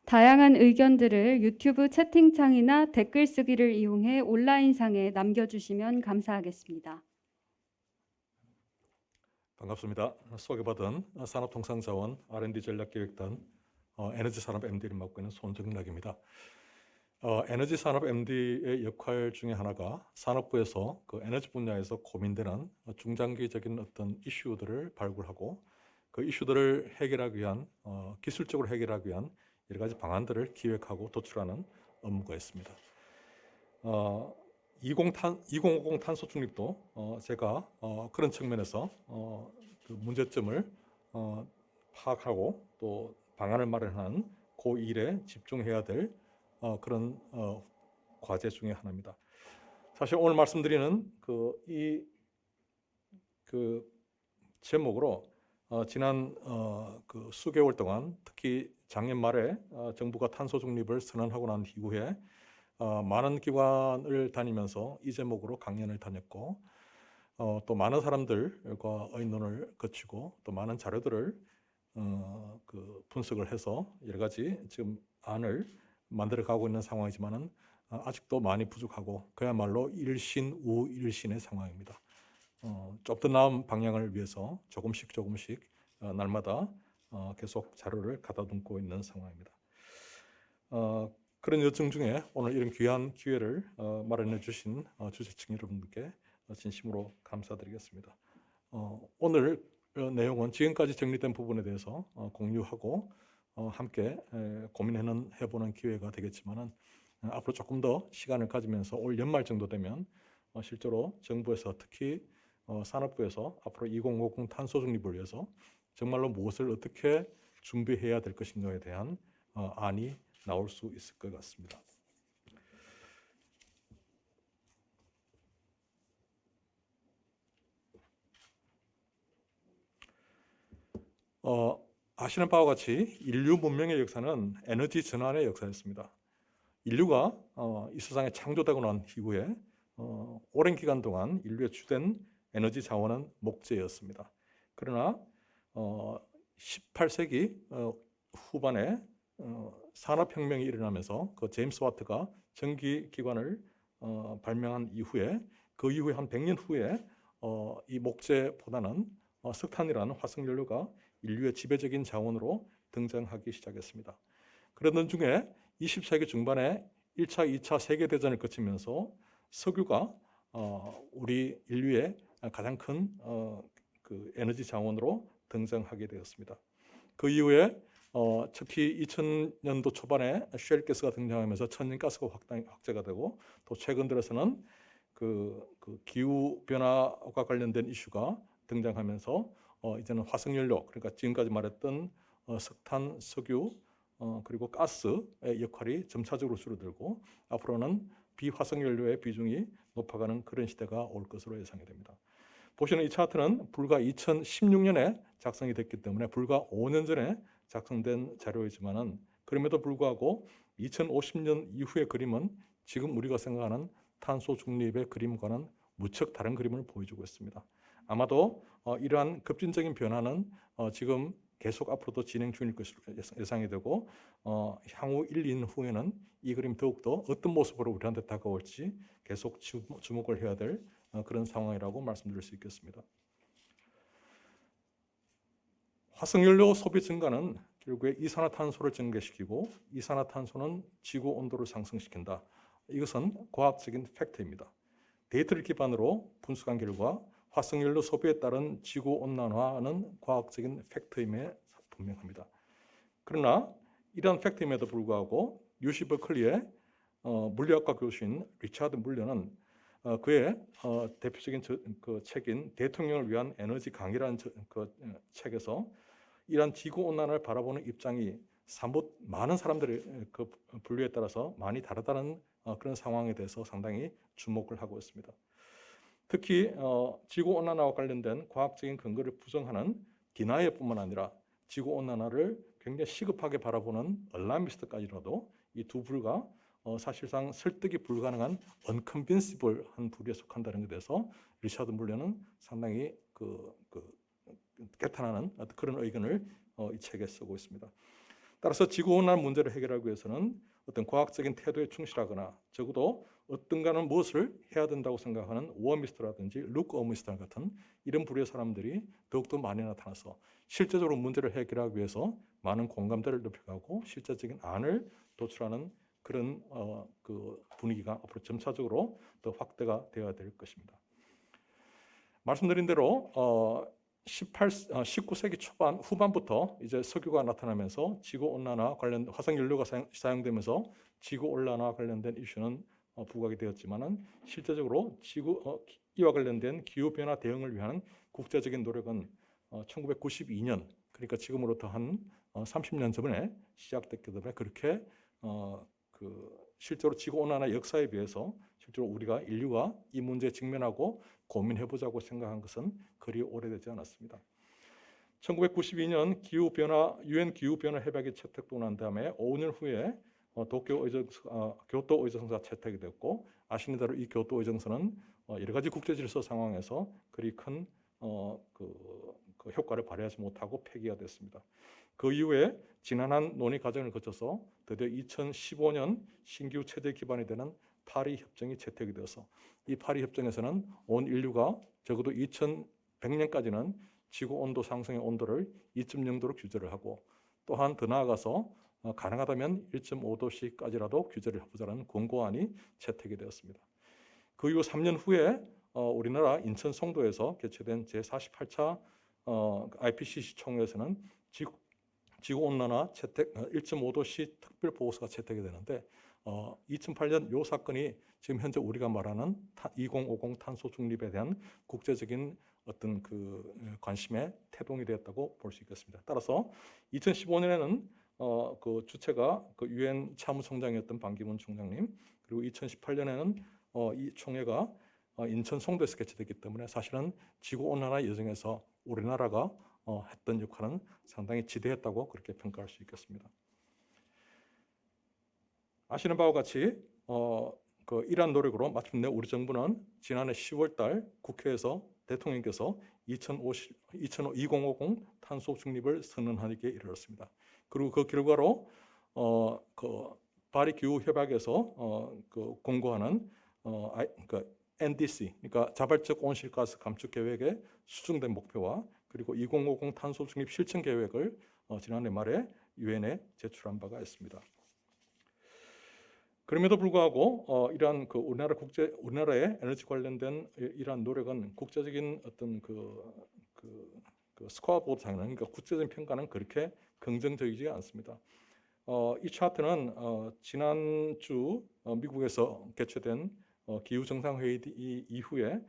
다양한 의견들을 유튜브 채팅창이나 댓글 쓰기를 이용해 온라인상에 남겨주시면 감사하겠습니다. 반갑습니다. 소개받은 산업통상자원 R&D 전략기획단 에너지산업 MD를 맡고 있는 손정락입니다. 에너지산업 MD의 역할 중에 하나가 산업부에서 그 에너지 분야에서 고민되는 중장기적인 어떤 이슈들을 발굴하고 그 이슈들을 해결하기 위한 기술적으로 해결하기 위한 여러 가지 방안들을 기획하고 도출하는 업무가 있습니다. 2050 탄소 중립도 제가 그런 측면에서 그 문제점을 파악하고 또 방안을 마련하는 그 일에 집중해야 될 그런 과제 중에 하나입니다. 사실 오늘 말씀드리는 그 제목으로 지난 그 수개월 동안 특히 작년 말에 정부가 탄소 중립을 선언하고 난 이후에 많은 기관을 다니면서 이 제목으로 강연을 다녔고 또 많은 사람들과 의논을 거치고 또 많은 자료들을 그 분석을 해서 여러 가지 지금 안을 만들어 가고 있는 상황이지만은 아직도 많이 부족하고 그야말로 일신우일신의 상황입니다. 좀 더 나은 방향을 위해서 조금씩 날마다 계속 자료를 가다듬고 있는 상황입니다. 그런 여정 중에 오늘 이런 귀한 기회를 마련해 주신 주최측 여러분들께 진심으로 감사드리겠습니다. 오늘 내용은 지금까지 정리된 부분에 대해서 공유하고 함께 고민해보는 기회가 되겠지만은 앞으로 조금 더 시간을 가지면서 올 연말 정도 되면 실제로 정부에서 특히 산업부에서 앞으로 2050 탄소 중립을 위해서 정말로 무엇을 어떻게 준비해야 될 것인가에 대한 안이 나올 수 있을 것 같습니다. 아시는 바와 같이 인류 문명의 역사는 에너지 전환의 역사였습니다. 인류가 이 세상에 창조되고 난 이후에 오랜 기간 동안 인류의 주된 에너지 자원은 목재였습니다. 그러나 18세기 후반에 산업혁명이 일어나면서 그 제임스 와트가 전기기관을 발명한 이후에 그 이후에 한 100년 후에 이 목재보다는 석탄이라는 화석연료가 인류의 지배적인 자원으로 등장하기 시작했습니다. 그러던 중에 20세기 중반에 1차, 2차 세계대전을 거치면서 석유가 우리 인류의 가장 큰 그 에너지 자원으로 등장하게 되었습니다. 그 이후에 특히 2000년도 초반에 쉘가스가 등장하면서 천연가스가 확대가 되고 또 최근 들어서는 그 기후 변화와 관련된 이슈가 등장하면서 이제는 화석연료, 그러니까 지금까지 말했던 석탄, 석유 그리고 가스의 역할이 점차적으로 줄어들고 앞으로는 비화석연료의 비중이 높아가는 그런 시대가 올 것으로 예상이 됩니다. 보시는 이 차트는 불과 2016년에 작성이 됐기 때문에 불과 5년 전에 작성된 자료이지만은 그럼에도 불구하고 2050년 이후의 그림은 지금 우리가 생각하는 탄소 중립의 그림과는 무척 다른 그림을 보여주고 있습니다. 아마도 이러한 급진적인 변화는 지금 계속 앞으로도 진행 중일 것으로 예상이 되고 향후 1, 2년 후에는 이 그림 더욱더 어떤 모습으로 우리한테 다가올지 계속 주목을 해야 될 그런 상황이라고 말씀드릴 수 있겠습니다. 화석연료 소비 증가는 결국에 이산화탄소를 증가시키고 이산화탄소는 지구 온도를 상승시킨다. 이것은 과학적인 팩트입니다. 데이터를 기반으로 분석한 결과 화석연료 소비에 따른 지구온난화는 과학적인 팩트임에 분명합니다. 그러나 이러한 팩트임에도 불구하고 UC 버클리의 물리학과 교수인 리차드 물러는 그의 대표적인 그 책인 대통령을 위한 에너지 강의라는 그 책에서 이러한 지구온난화를 바라보는 입장이 사뭇 많은 사람들의 그 분류에 따라서 많이 다르다는 그런 상황에 대해서 상당히 주목을 하고 있습니다. 특히 지구온난화와 관련된 과학적인 근거를 부정하는 디나이어뿐만 아니라 지구온난화를 굉장히 시급하게 바라보는 얼라미스트까지라도 이 두 부류가 사실상 설득이 불가능한 unconvincible한 부류에 속한다는 것에 대해서 리차드 물러는 상당히 개탄하는 그런 의견을 이 책에 쓰고 있습니다. 따라서 지구온난화 문제를 해결하기 위해서는 어떤 과학적인 태도에 충실하거나 적어도 어떤가는 무엇을 해야 된다고 생각하는 워미스트라든지 루크 어미스트 같은 이런 부류의 사람들이 더욱더 많이 나타나서 실제적으로 문제를 해결하기 위해서 많은 공감대를 높여가고 실제적인 안을 도출하는 그런 그 분위기가 앞으로 점차적으로 더 확대가 되어야 될 것입니다. 말씀드린 대로 19세기 초반 후반부터 이제 석유가 나타나면서 지구 온난화 관련 화석 연료가 사용되면서 지구 온난화 관련된 이슈는 부각이 되었지만은 실제적으로 이와 관련된 기후 변화 대응을 위한 국제적인 노력은 1992년 그러니까 지금으로부터 한 30년 전에 시작됐기 때문에 그렇게 실제로 지구 온난화 역사에 비해서 실제로 우리가 인류가 이 문제에 직면하고 고민해보자고 생각한 것은 그리 오래되지 않았습니다. 1992년 유엔 기후변화 협약이 채택되고 난 다음에 5년 후에 교토 의정서가 채택이 됐고 아시는 대로 이 교토 의정서는 여러 가지 국제 질서 상황에서 그리 큰 그 효과를 발휘하지 못하고 폐기가 됐습니다. 그 이후에 지난한 논의 과정을 거쳐서 드디어 2015년 신규 체제 기반이 되는 파리 협정이 채택이 되어서 이 파리 협정에서는 온 인류가 적어도 2100년까지는 지구 온도 상승의 온도를 2.0도로 규제를 하고 또한 더 나아가서 가능하다면 1.5도씩까지라도 규제를 해보자는 권고안이 채택이 되었습니다. 그 이후 3년 후에 우리나라 인천 송도에서 개최된 제48차 IPCC 총회에서는 지구온난화 채택 1.5도씨 특별보고서가 채택이 되는데 2008년 이 사건이 지금 현재 우리가 말하는 2050 탄소 중립에 대한 국제적인 어떤 그 관심의 태동이 되었다고 볼 수 있겠습니다. 따라서 2015년에는 그 주체가 그 유엔 사무총장이었던 반기문 총장님 그리고 2018년에는 이 총회가 인천 송도에서 개최됐기 때문에 사실은 지구온난화 여정에서 우리나라가 했던 역할은 상당히 지대했다고 그렇게 평가할 수 있겠습니다. 아시는 바와 같이 이러한 노력으로 마침내 우리 정부는 지난해 10월달 국회에서 대통령께서 2050 탄소 중립을 선언하기에 이르렀습니다. 그리고 그 결과로 파리 기후 협약에서 공고하는 NDC, 그러니까 자발적 온실가스 감축 계획의 수정된 목표와 그리고 2050 탄소 중립 실천 계획을 지난해 말에 유엔에 제출한 바가 있습니다. 그럼에도 불구하고 이러한 우리나라의 에너지 관련된 이러한 노력은 국제적인 어떤 스코어보드상은 그러니까 국제적인 평가는 그렇게 긍정적이지 않습니다. 이 차트는 지난주 미국에서 개최된 기후 정상회의 이후에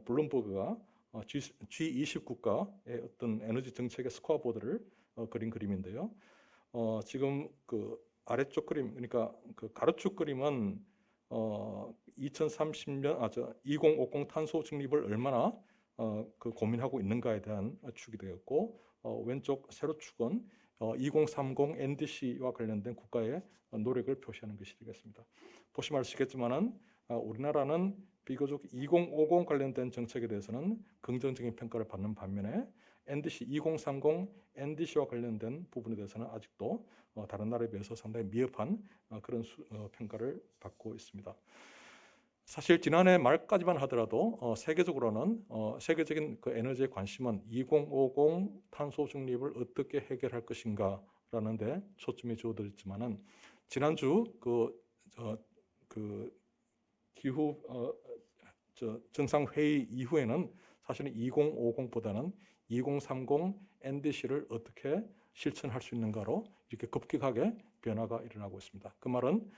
블룸버그가 G20 국가의 어떤 에너지 정책의 스코어보드를 그린 그림인데요. 지금 그 아래쪽 그림, 그러니까 그 가로축 그림은 2050 탄소 중립을 얼마나 고민하고 있는가에 대한 축이 되었고 왼쪽 세로축은 2030 NDC와 관련된 국가의 노력을 표시하는 것이 되겠습니다. 보시면 아시겠지만은 우리나라는 비교적 2050 관련된 정책에 대해서는 긍정적인 평가를 받는 반면에 NDC 2030 NDC와 관련된 부분에 대해서는 아직도 다른 나라에 비해서 상당히 미흡한 그런 평가를 받고 있습니다. 사실 지난해 말까지만 하더라도 세계적인 그 에너지의 관심은 2050 탄소 중립을 어떻게 해결할 것인가라는 데 초점이 주어졌지만은 지난주 기후 정상회의 이후에는 사실은 2050보다는 2030 NDC를 어떻게 실천할 수 있는가로 이렇게 급격하게 변화가 일어나고 있습니다. 그 말은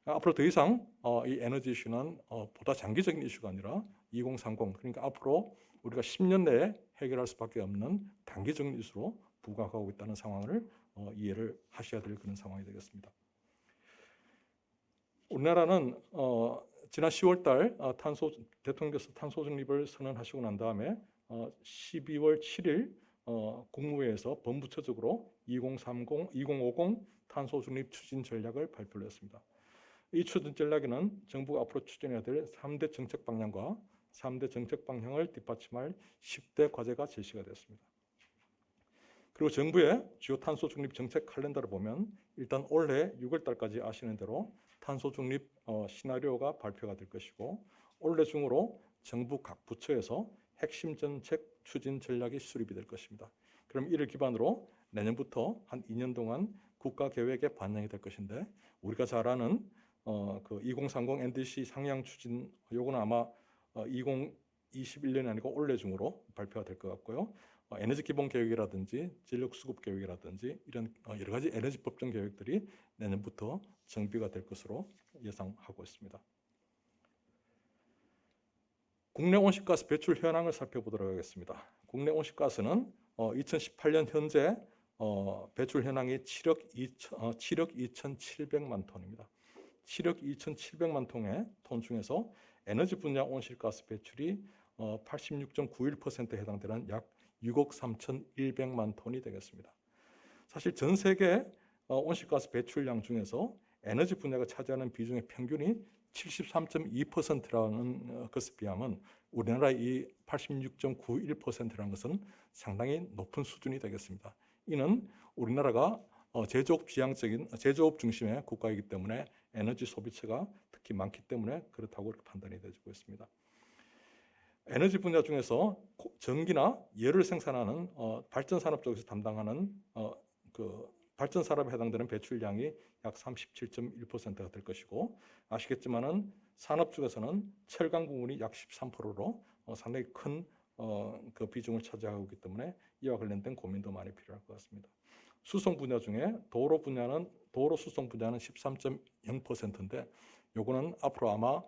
앞으로 더 이상 이 에너지 이슈는 보다 장기적인 이슈가 아니라 2030 그러니까 앞으로 우리가 10년 내에 해결할 수밖에 없는 단기적인 이슈로 부각하고 있다는 상황을 이해를 하셔야 될 그런 상황이 되겠습니다. 우리나라는 지난 10월달 대통령께서 탄소 중립을 선언하시고 난 다음에 12월 7일 국무회에서 본부처적으로 2050 탄소 중립 추진 전략을 발표를 했습니다. 이 추진 전략에는 정부가 앞으로 추진해야 될 3대 정책 방향과 3대 정책 방향을 뒷받침할 10대 과제가 제시가 됐습니다. 그리고 정부의 주요 탄소 중립 정책 칼렌더를 보면 일단 올해 6월 달까지 아시는 대로 탄소 중립 시나리오가 발표가 될 것이고, 올해 중으로 정부 각 부처에서 핵심 정책 추진 전략이 수립이 될 것입니다. 그럼 이를 기반으로 내년부터 한 2년 동안 국가 계획에 반영이 될 것인데, 우리가 잘 아는 그 2030 NDC 상향 추진, 요거는 아마 2021년이 아니고 올해 중으로 발표가 될 것 같고요. 에너지 기본 계획이라든지 전력 수급 계획이라든지 이런 여러 가지 에너지 법정 계획들이 내년부터 정비가 될 것으로 예상하고 있습니다. 국내 온실가스 배출 현황을 살펴보도록 하겠습니다. 국내 온실가스는 2018년 현재 배출 현황이 7억 2,700만 톤입니다. 7억 2,700만 톤 중에서 에너지 분야 온실가스 배출이 86.91%에 해당되는 약 6억 3,100만 톤이 되겠습니다. 사실 전 세계 온실가스 배출량 중에서 에너지 분야가 차지하는 비중의 평균이 73.2%라는 것에 비하면 우리나라의 이 86.91%라는 것은 상당히 높은 수준이 되겠습니다. 이는 우리나라가 제조업 중심의 국가이기 때문에 에너지 소비처가 특히 많기 때문에 그렇다고 판단이 되고 있습니다. 에너지 분야 중에서 전기나 열을 생산하는 발전 산업 쪽에서 담당하는 그 발전 산업에 해당되는 배출량이 약 37.1%가 될 것이고, 아시겠지만은 산업 쪽에서는 철강 부분이 약 13%로 상당히 큰 그 비중을 차지하고 있기 때문에 이와 관련된 고민도 많이 필요할 것 같습니다. 수송 분야 중에 도로 수송 분야는 13.0%인데, 요거는 앞으로 아마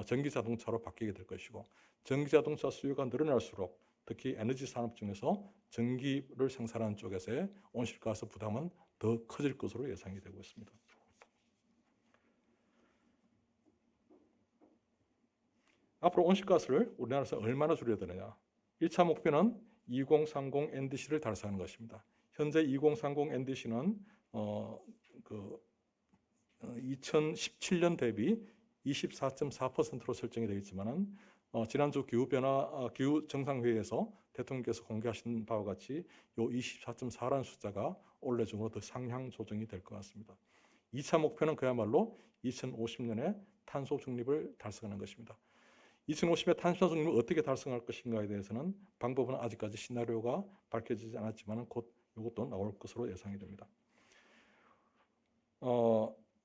전기 자동차로 바뀌게 될 것이고, 전기 자동차 수요가 늘어날수록 특히 에너지 산업 중에서 전기를 생산하는 쪽에서의 온실가스 부담은 더 커질 것으로 예상이 되고 있습니다. 앞으로 온실가스를 우리나라에서 얼마나 줄여야 되느냐? 1차 목표는 2030 NDC를 달성하는 것입니다. 현재 2030 NDC는 2017년 대비 24.4%로 설정이 되어 있지만은 지난주 기후 정상회의에서 대통령께서 공개하신 바와 같이 요 24.4라는 숫자가 올해 중으로 더 상향 조정이 될 것 같습니다. 2차 목표는 그야말로 2050년에 탄소 중립을 달성하는 것입니다. 2050년 탄소 중립을 어떻게 달성할 것인가에 대해서는 방법은 아직까지 시나리오가 밝혀지지 않았지만 곧 이것도 나올 것으로 예상이 됩니다.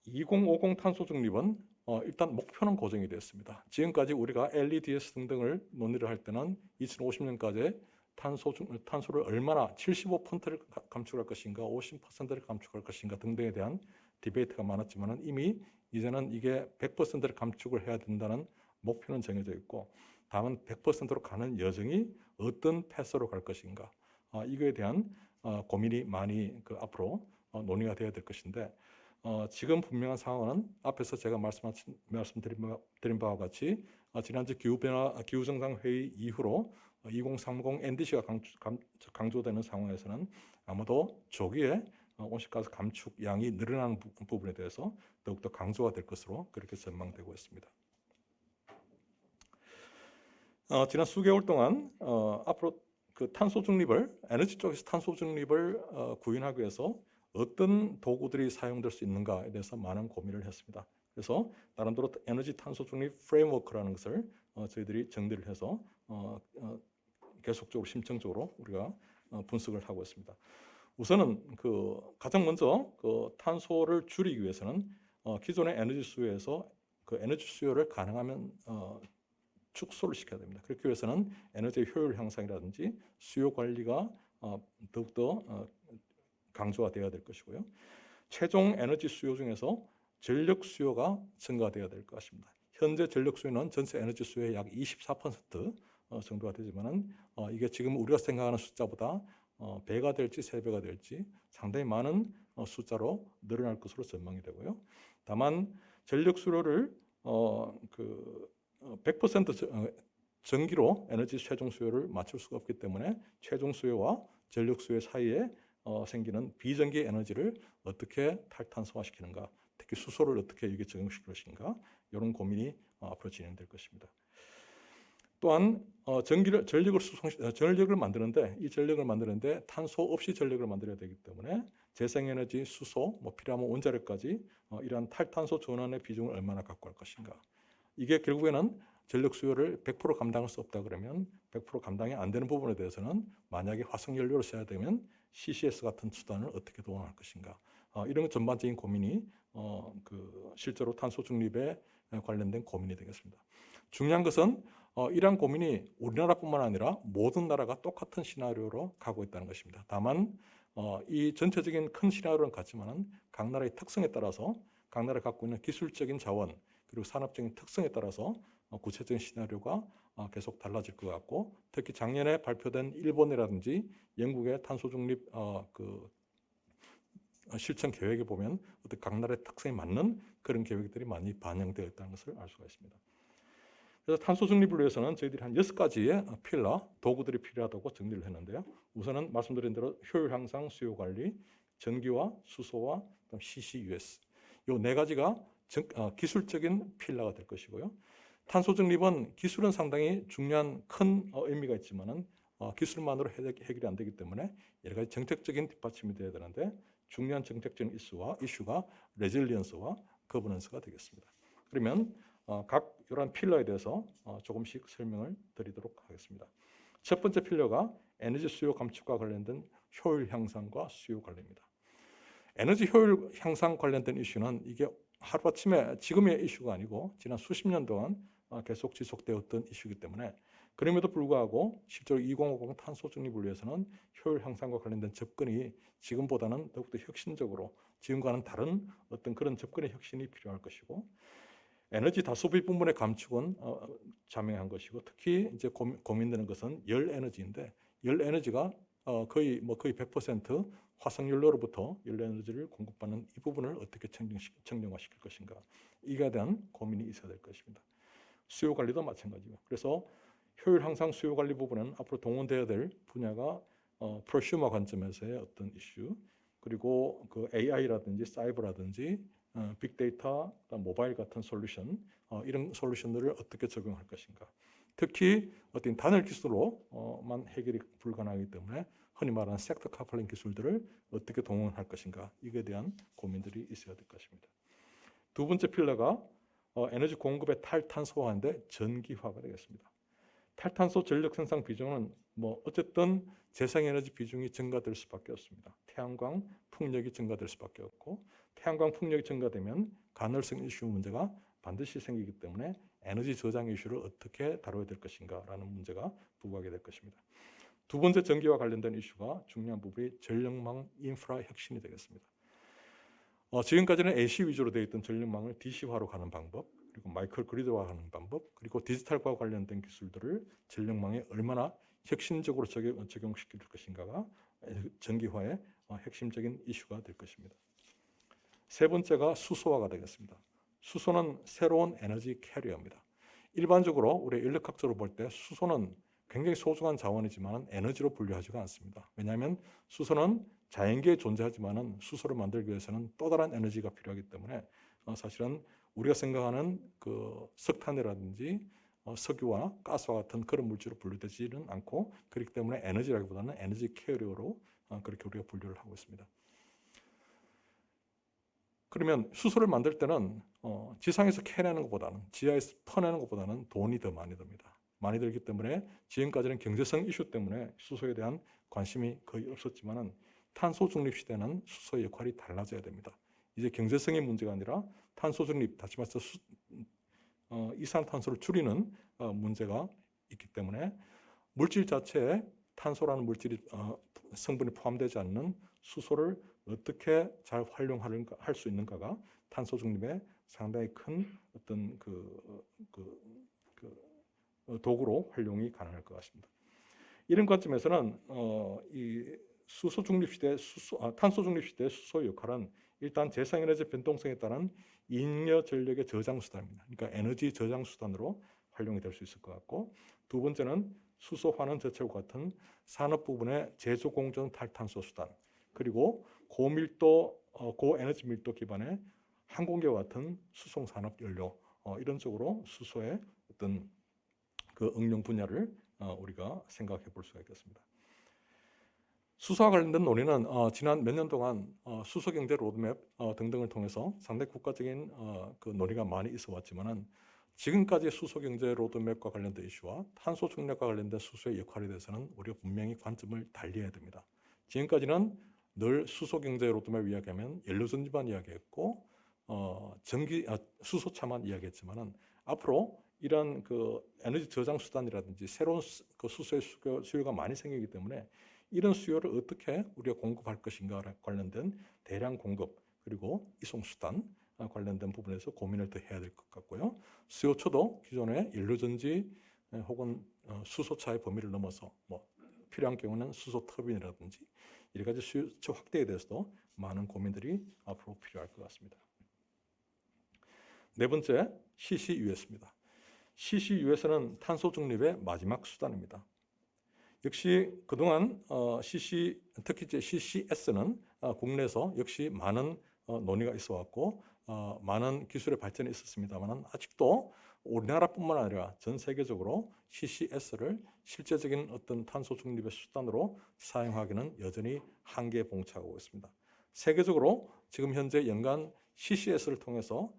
2050 탄소 중립은 일단 목표는 고정이 되었습니다. 지금까지 우리가 LEDS 등등을 논의를 할 때는 2050년까지 탄소를 얼마나 75%를 감축할 것인가, 50%를 감축할 것인가 등등에 대한 디베이트가 많았지만 이미 이제는 이게 100%를 감축을 해야 된다는 목표는 정해져 있고, 다만 100%로 가는 여정이 어떤 패스로 갈 것인가, 이거에 대한 고민이 많이 앞으로 논의가 되어야 될 것인데, 지금 분명한 상황은 앞에서 제가 말씀드린 바와 같이 지난주 기후정상회의 이후로 2030 NDC가 강조되는 상황에서는 아마도 조기에 온실가스 감축량이 늘어나는 부분에 대해서 더욱더 강조가 될 것으로 그렇게 전망되고 있습니다. 지난 수개월 동안 앞으로 그 에너지 쪽에서 탄소 중립을 구현하기 위해서 어떤 도구들이 사용될 수 있는가에 대해서 많은 고민을 했습니다. 그래서 나름대로 에너지 탄소 중립 프레임워크라는 것을 저희들이 정리를 해서 계속적으로 심층적으로 우리가 분석을 하고 있습니다. 우선은 가장 먼저 탄소를 줄이기 위해서는 기존의 에너지 수요에서 에너지 수요를 가능하면 축소를 시켜야 됩니다. 그렇기 위해서는 에너지 효율 향상이라든지 수요 관리가 더욱더 강조가 되어야 될 것이고요. 최종 에너지 수요 중에서 전력 수요가 증가되어야 될 것입니다. 현재 전력 수요는 전체 에너지 수요의 약 24% 정도가 되지만은 이게 지금 우리가 생각하는 숫자보다 배가 될지 3배가 될지 상당히 많은 숫자로 늘어날 것으로 전망이 되고요. 다만 전력 수요를 100% 전기로 에너지 최종 수요를 맞출 수가 없기 때문에 최종 수요와 전력 수요 사이에 생기는 비전기 에너지를 어떻게 탈탄소화시키는가, 특히 수소를 어떻게 여기에 적용시킬 것인가, 이런 고민이 앞으로 진행될 것입니다. 또한 전력을 만드는데 탄소 없이 전력을 만들어야 되기 때문에 재생에너지, 수소, 필요하면 원자력까지 이러한 탈탄소 전환의 비중을 얼마나 갖고 갈 것인가. 이게 결국에는 전력 수요를 100% 감당할 수 없다 그러면 100% 감당이 안 되는 부분에 대해서는 만약에 화석연료를 써야 되면 CCS 같은 수단을 어떻게 동원할 것인가. 이런 전반적인 고민이 실제로 탄소 중립에 관련된 고민이 되겠습니다. 중요한 것은 이러한 고민이 우리나라뿐만 아니라 모든 나라가 똑같은 시나리오로 가고 있다는 것입니다. 다만 이 전체적인 큰 시나리오는 같지만 각 나라의 특성에 따라서 각 나라가 갖고 있는 기술적인 자원 그리고 산업적인 특성에 따라서 구체적인 시나리오가 계속 달라질 것 같고, 특히 작년에 발표된 일본이라든지 영국의 탄소 중립 실천 계획에 보면 어떤 각 나라의 특성에 맞는 그런 계획들이 많이 반영되어 있다는 것을 알 수가 있습니다. 그래서 탄소 중립을 위해서는 저희들이 한 6가지의 필러, 도구들이 필요하다고 정리를 했는데요. 우선은 말씀드린 대로 효율 향상, 수요 관리, 전기와 수소와 CCUS 이 4가지가 기술적인 필러가 될 것이고요. 탄소 중립은 기술은 상당히 중요한 큰 의미가 있지만은 기술만으로 해결이 안 되기 때문에 여러 가지 정책적인 뒷받침이 되어야 되는데, 중요한 정책적인 이슈가 레질리언스와 거버넌스가 되겠습니다. 그러면 각 이러한 필러에 대해서 조금씩 설명을 드리도록 하겠습니다. 첫 번째 필러가 에너지 수요 감축과 관련된 효율 향상과 수요 관리입니다. 에너지 효율 향상 관련된 이슈는 이게 하루아침에 지금의 이슈가 아니고 지난 수십 년 동안 계속 지속되었던 이슈이기 때문에, 그럼에도 불구하고 실제로 2050 탄소 중립을 위해서는 효율 향상과 관련된 접근이 지금보다는 더욱더 혁신적으로 지금과는 다른 어떤 그런 접근의 혁신이 필요할 것이고, 에너지 다소비 부분의 감축은 자명한 것이고, 특히 이제 고민되는 것은 열 에너지인데, 열 에너지가 거의 100% 화석연료로부터 열 에너지를 공급받는 이 부분을 어떻게 청정화시킬 것인가, 이에 대한 고민이 있어야 될 것입니다. 수요 관리도 마찬가지고, 그래서 효율 향상 수요 관리 부분은 앞으로 동원되어야 될 분야가 프로슈머 관점에서의 어떤 이슈, 그리고 그 AI라든지 사이버라든지 빅데이터, 모바일 같은 솔루션, 이런 솔루션들을 어떻게 적용할 것인가. 특히 어떤 단일 기술로만 해결이 불가능하기 때문에 흔히 말하는 섹터 카플링 기술들을 어떻게 동원할 것인가, 이에 대한 고민들이 있어야 될 것입니다. 두 번째 필러가 에너지 공급의 탈탄소화인데 전기화가 되겠습니다. 탈탄소 전력 생산 비중은 어쨌든 재생에너지 비중이 증가될 수밖에 없습니다. 태양광, 풍력이 증가될 수밖에 없고, 태양광, 풍력이 증가되면 간헐성 이슈 문제가 반드시 생기기 때문에 에너지 저장 이슈를 어떻게 다뤄야 될 것인가라는 문제가 부각이 될 것입니다. 두 번째 전기와 관련된 이슈가 중요한 부분이 전력망 인프라 혁신이 되겠습니다. 지금까지는 AC 위주로 되어 있던 전력망을 DC화로 가는 방법, 그리고 마이크로 그리드화하는 방법, 그리고 디지털과 관련된 기술들을 전력망에 얼마나 혁신적으로 적용시킬 것인가가 전기화의 핵심적인 이슈가 될 것입니다. 세 번째가 수소화가 되겠습니다. 수소는 새로운 에너지 캐리어입니다. 일반적으로 우리 인력학적으로 볼 때 수소는 굉장히 소중한 자원이지만 에너지로 분류하지가 않습니다. 왜냐하면 수소는 자연계에 존재하지만 수소를 만들기 위해서는 또 다른 에너지가 필요하기 때문에 사실은 우리가 생각하는 그 석탄이라든지 석유와 가스와 같은 그런 물질로 분류되지는 않고, 그렇기 때문에 에너지라기보다는 에너지 캐리어로 그렇게 우리가 분류를 하고 있습니다. 그러면 수소를 만들 때는 지상에서 캐내는 것보다는, 지하에서 퍼내는 것보다는 돈이 더 많이 듭니다. 많이 들기 때문에 지금까지는 경제성 이슈 때문에 수소에 대한 관심이 거의 없었지만은 탄소 중립 시대는 수소의 역할이 달라져야 됩니다. 이제 경제성의 문제가 아니라 탄소 중립, 다시 말해서 이산탄소를 줄이는 문제가 있기 때문에 물질 자체에 탄소라는 물질이 성분이 포함되지 않는 수소를 어떻게 잘 활용할 수 있는가가 탄소 중립에 상당히 큰 어떤 도구로 활용이 가능할 것 같습니다. 이런 관점에서는 이 수소 중립 시대, 탄소 중립 시대의 수소의 역할은 일단 재생에너지 변동성에 따른 잉여 전력의 저장 수단입니다. 그러니까 에너지 저장 수단으로 활용이 될 수 있을 것 같고, 두 번째는 수소 환원 저체와 같은 산업 부분의 제조 공정 탈탄소 수단, 그리고 고밀도, 고에너지 밀도 기반의 항공기와 같은 수송 산업 연료, 이런 쪽으로 수소의 어떤 그 응용 분야를 우리가 생각해 볼 수가 있겠습니다. 수소와 관련된 논의는 지난 몇 년 동안 수소 경제 로드맵 등등을 통해서 상당히 국가적인 그 논의가 많이 있어 왔지만은 지금까지 수소 경제 로드맵과 관련된 이슈와 탄소 중립과 관련된 수소의 역할에 대해서는 우리가 분명히 관점을 달리해야 됩니다. 지금까지는 늘 수소 경제 로드맵 이야기하면 연료전지만 이야기했고 수소차만 이야기했지만은 앞으로 이런 그 에너지 저장 수단이라든지 새로운 그 수소의 수요가 많이 생기기 때문에 이런 수요를 어떻게 우리가 공급할 것인가 관련된 대량 공급 그리고 이송 수단 관련된 부분에서 고민을 더 해야 될 것 같고요. 수요처도 기존의 연료전지 혹은 수소차의 범위를 넘어서 뭐 필요한 경우는 수소 터빈이라든지 여러 가지 수요처 확대에 대해서도 많은 고민들이 앞으로 필요할 것 같습니다. 네 번째, CCUS입니다. CCUS는 탄소 중립의 마지막 수단입니다. 역시 그동안 특히 이제 CCS는 국내에서 역시 많은 논의가 있어 왔고 많은 기술의 발전이 있었습니다만 아직도 우리나라뿐만 아니라 전 세계적으로 CCS를 실제적인 어떤 탄소 중립의 수단으로 사용하기는 여전히 한계에 봉착하고 있습니다. 세계적으로 지금 현재 연간 CCS를 통해서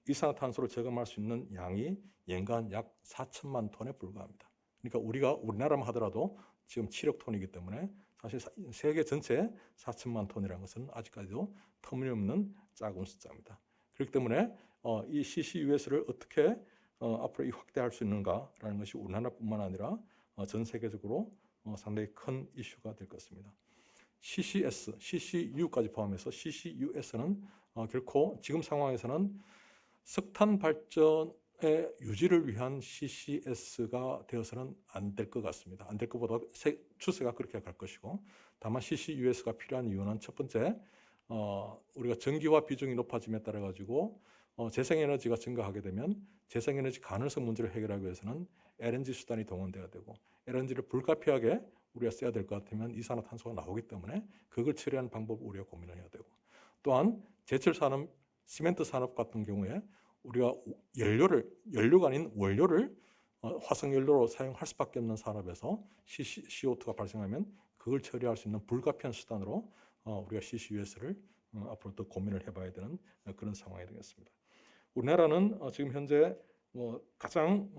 이산화탄소를 저감할 수 있는 양이 연간 약 4천만 톤에 불과합니다. 그러니까 우리나라만 하더라도 지금 7억 톤이기 때문에 사실 세계 전체 4천만 톤이라는 것은 아직까지도 터무니없는 작은 숫자입니다. 그렇기 때문에 이 CCUS를 어떻게 앞으로 확대할 수 있는가라는 것이 우리나라뿐만 아니라 전 세계적으로 상당히 큰 이슈가 될 것입니다. CCS, CCU까지 포함해서 CCUS는 결코 지금 상황에서는 석탄 발전의 유지를 위한 CCS가 되어서는 안 될 것 같습니다. 안 될 것보다 추세가 그렇게 갈 것이고 다만 CCUS가 필요한 이유는 첫 번째 우리가 전기화 비중이 높아짐에 따라 가지고 재생에너지가 증가하게 되면 재생에너지 가능성 문제를 해결하기 위해서는 LNG 수단이 동원돼야 되고 LNG를 불가피하게 우리가 써야 될 것 같으면 이산화탄소가 나오기 때문에 그걸 처리하는 방법을 우리가 고민을 해야 되고 또한 제철 산업, 시멘트 산업 같은 경우에 우리가 연료가 아닌 원료를 화석연료로 사용할 수밖에 없는 산업에서 CO2가 발생하면 그걸 처리할 수 있는 불가피한 수단으로 우리가 CCUS를 앞으로 더 고민을 해봐야 되는 그런 상황이 되겠습니다. 우리나라는 지금 현재 가장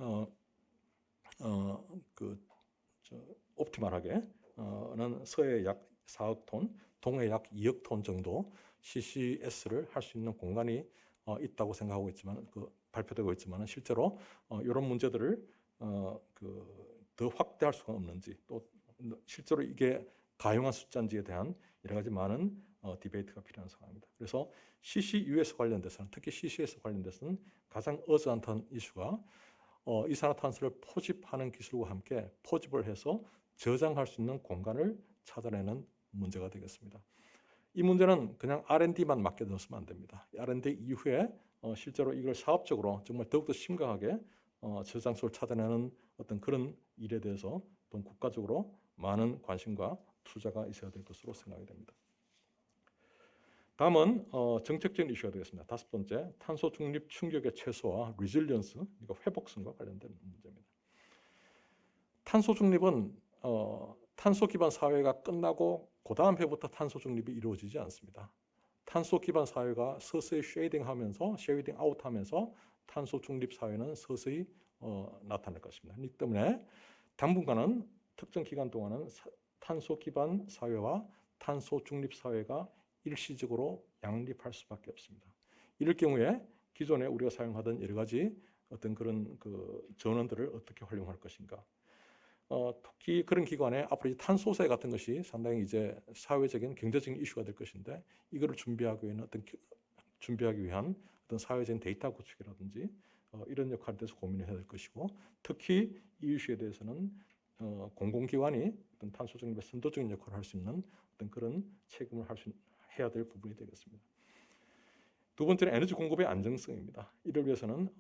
옵티멀하게는 서해 약 4억 톤, 동해 약 2억 톤 정도 CCS를 할 수 있는 공간이 있다고 생각하고 있지만 발표되고 있지만 실제로 이런 문제들을 더 확대할 수가 없는지 또 실제로 이게 가용한 숫자인지에 대한 여러 가지 많은 디베이트가 필요한 상황입니다. 그래서 CCUS 관련돼서는 특히 CCS 관련돼서는 가장 어저한한 이슈가 이산화탄소를 포집하는 기술과 함께 포집을 해서 저장할 수 있는 공간을 찾아내는 문제가 되겠습니다. 이 문제는 그냥 R&D만 맡겨두면 안 됩니다. R&D 이후에 실제로 이걸 사업적으로 정말 더욱더 심각하게 저장소를 찾아내는 어떤 그런 일에 대해서 또 국가적으로 많은 관심과 투자가 있어야 될 것으로 생각이 됩니다. 다음은 정책적인 이슈가 되겠습니다. 다섯 번째, 탄소 중립 충격의 최소화, 리질리언스, 그러니까 회복성과 관련된 문제입니다. 탄소 중립은 탄소 기반 사회가 끝나고 그 다음 해부터 탄소 중립이 이루어지지 않습니다. 탄소 기반 사회가 서서히 쉐이딩 아웃하면서 탄소 중립 사회는 서서히 나타날 것입니다. 그렇기 때문에 당분간은 특정 기간 동안은 탄소 기반 사회와 탄소 중립 사회가 일시적으로 양립할 수밖에 없습니다. 이럴 경우에 기존에 우리가 사용하던 여러 가지 어떤 그런 전원들을 어떻게 활용할 것인가. 특히 그런 기관에 앞으로 탄소세 같은 것이 상당히 이제 사회적인 경제적인 이슈가 될 것인데 이거를 준비하기 위한 어떤 사회적인 데이터 구축이라든지 이런 역할에 대해서 고민을 해야 될 것이고 특히 이 이슈에 대해서는 공공기관이 어떤 탄소 중립의 선도적인 역할을 할 수 있는 어떤 그런 책임을 해야 될 부분이 되겠습니다. 두 번째는 에너지 공급의 안정성입니다. 이를 위해서는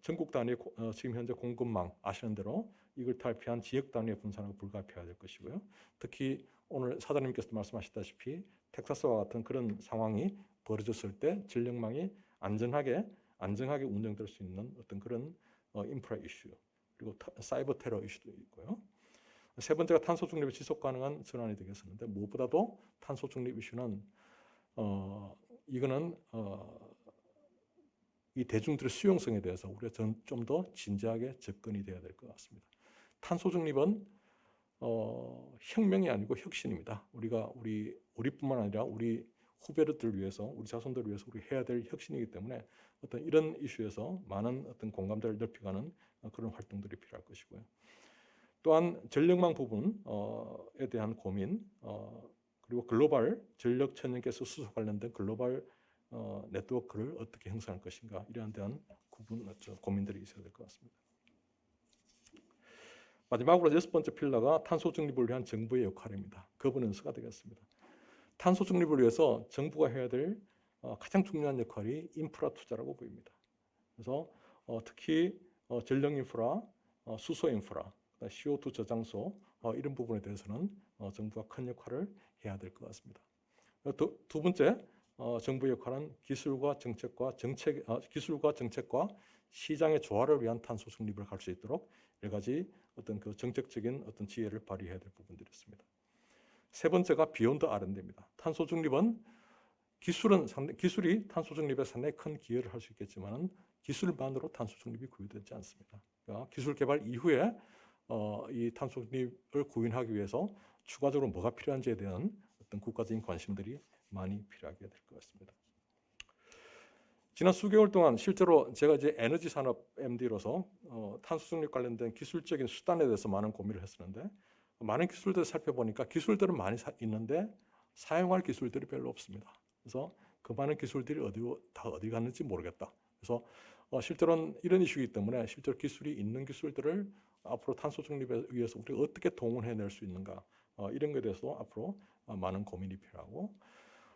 전국 단위 지금 현재 공급망 아시는 대로 이걸 탈피한 지역 단위의 분산화가 불가피해야 될 것이고요. 특히 오늘 사장님께서도 말씀하셨다시피 텍사스와 같은 그런 상황이 벌어졌을 때 전력망이 안정하게 운영될 수 있는 어떤 그런 인프라 이슈 그리고 사이버 테러 이슈도 있고요. 세 번째가 탄소 중립의 지속 가능한 전환이 되겠었는데 무엇보다도 탄소 중립 이슈는 이거는 이 대중들의 수용성에 대해서 우리가 좀 더 진지하게 접근이 돼야 될 것 같습니다. 탄소 중립은 혁명이 아니고 혁신입니다. 우리뿐만 아니라 우리 후배들을 위해서, 우리 자손들을 위해서 우리 해야 될 혁신이기 때문에 어떤 이런 이슈에서 많은 어떤 공감대를 넓혀가는 그런 활동들이 필요할 것이고요. 또한 전력망 부분에 대한 고민, 그리고 글로벌 전력 천연가스 수소 관련된 글로벌 네트워크를 어떻게 형성할 것인가 이러한 대한 고민들이 있어야 될 것 같습니다. 마지막으로 6번째 필러가 탄소 중립을 위한 정부의 역할입니다. 거버넌스가 되겠습니다. 탄소 중립을 위해서 정부가 해야 될 가장 중요한 역할이 인프라 투자라고 보입니다. 그래서 특히 전력 인프라, 수소 인프라, CO2 저장소 이런 부분에 대해서는 정부가 큰 역할을 해야 될 것 같습니다. 두 번째 정부의 역할은 기술과 정책과 시장의 조화를 위한 탄소 중립을 갈 수 있도록 여러 가지 어떤 그 정책적인 어떤 지혜를 발휘해야 될 부분들이 있습니다. 세 번째가 비욘드 R&D입니다. 탄소 중립은 기술이 탄소 중립에 상당히 큰 기여를 할 수 있겠지만 기술만으로 탄소 중립이 구현되지 않습니다. 그러니까 기술 개발 이후에 이 탄소 중립을 구현하기 위해서 추가적으로 뭐가 필요한지에 대한 어떤 국가적인 관심들이 많이 필요하게 될 것 같습니다. 지난 수개월 동안 실제로 제가 이제 에너지 산업 MD로서 탄소 중립 관련된 기술적인 수단에 대해서 많은 고민을 했었는데 많은 기술들을 살펴보니까 기술들은 많이 있는데 사용할 기술들이 별로 없습니다. 그래서 그 많은 기술들이 어디 갔는지 모르겠다. 그래서 실제로는 이런 이슈이기 때문에 실제로 기술이 있는 기술들을 앞으로 탄소 중립에 의해서 우리가 어떻게 동원해낼 수 있는가 이런 것에 대해서 앞으로 많은 고민이 필요하고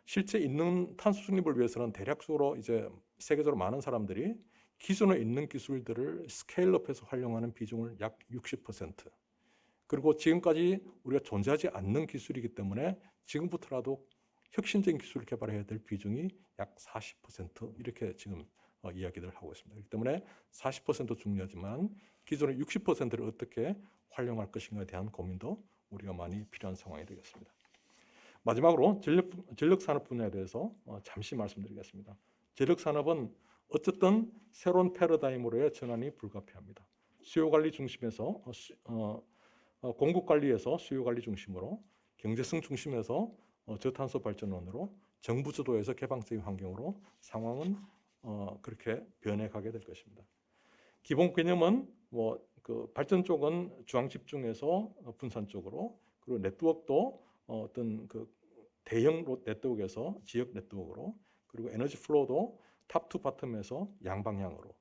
실제 있는 탄소 중립을 위해서는 대략적으로 이제 세계적으로 많은 사람들이 기존에 있는 기술들을 스케일업해서 활용하는 비중을 약 60%, 그리고 지금까지 우리가 존재하지 않는 기술이기 때문에 지금부터라도 혁신적인 기술을 개발해야 될 비중이 약 40% 이렇게 지금 이야기를 하고 있습니다. 그렇기 때문에 40% 중요하지만 기존의 60%를 어떻게 활용할 것인가에 대한 고민도 우리가 많이 필요한 상황이 되겠습니다. 마지막으로 전력산업 분야에 대해서 잠시 말씀드리겠습니다. 전력산업은 어쨌든 새로운 패러다임으로의 전환이 불가피합니다. 수요관리 중심에서 공급관리에서 수요관리 중심으로, 경제성 중심에서 저탄소 발전원으로, 정부 주도에서 개방적인 환경으로 상황은 그렇게 변해가게 될 것입니다. 기본 개념은 그 발전 쪽은 중앙 집중해서 분산 쪽으로, 그리고 네트워크도 어떤 그 대형 네트워크에서 지역 네트워크로, 그리고 에너지 플로우도 탑 투 바텀에서 양방향으로,